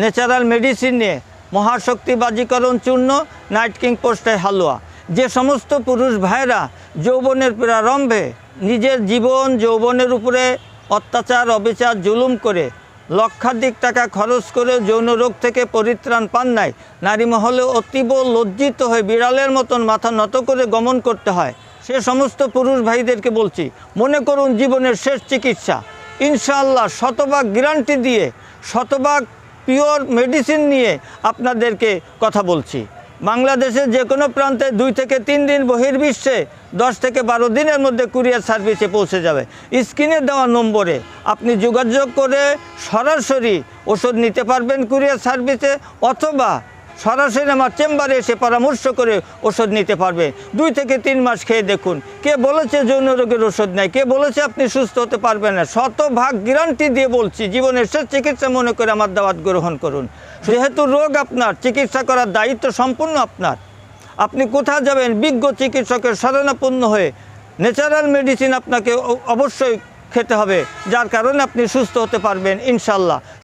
Natural medicine নিয়ে মহাশক্তিবাজিকরণ চূর্ণ, night king পোস্টায় হালুয়া। যে সমস্ত পুরুষ ভাইরা যৌবনের প্রারম্ভে নিজের জীবন যৌবনের উপরে অত্যাচার অবিচার জুলুম করে লক্ষাধিক টাকা খরচ করে যৌন রোগ থেকে পরিত্রাণ পান নাই, নারী মহলে অতীব লজ্জিত হয়ে বিড়ালের মতন মাথা নত করে গমন করতে হয়, সে সমস্ত পুরুষ ভাইদেরকে বলছি, মনে করুন জীবনের শেষ চিকিৎসা। ইনশাআল্লাহ শতভাগ গ্যারান্টি দিয়ে, শতভাগ পিওর মেডিসিন নিয়ে আপনাদেরকে কথা বলছি। বাংলাদেশের যে কোনো প্রান্তে 2 থেকে 3 দিন, বহির্বিশ্বে 10 থেকে 12 দিনের মধ্যে কুরিয়ার সার্ভিসে পৌঁছে যাবে। স্ক্রিনে দেওয়া নম্বরে আপনি যোগাযোগ করে সরাসরি ওষুধ নিতে পারবেন কুরিয়ার সার্ভিসে, অথবা সরাসরি আমার চেম্বারে এসে পরামর্শ করে ওষুধ নিতে পারবে। 2 থেকে 3 মাস খেয়ে দেখুন। কে বলেছে যৌন রোগের ওষুধ নেই? কে বলেছে আপনি সুস্থ হতে পারবেন না? শতভাগ গ্যারান্টি দিয়ে বলছি, জীবনের শেষ চিকিৎসা মনে করে আমার দাওয়াত গ্রহণ করুন। যেহেতু রোগ আপনার, চিকিৎসা করার দায়িত্ব সম্পূর্ণ আপনার। আপনি কোথায় যাবেন? বিজ্ঞ চিকিৎসকের শরণাপন্ন হয়ে ন্যাচারাল মেডিসিন আপনাকে অবশ্যই খেতে হবে, যার কারণে আপনি সুস্থ হতে পারবেন ইনশাল্লাহ।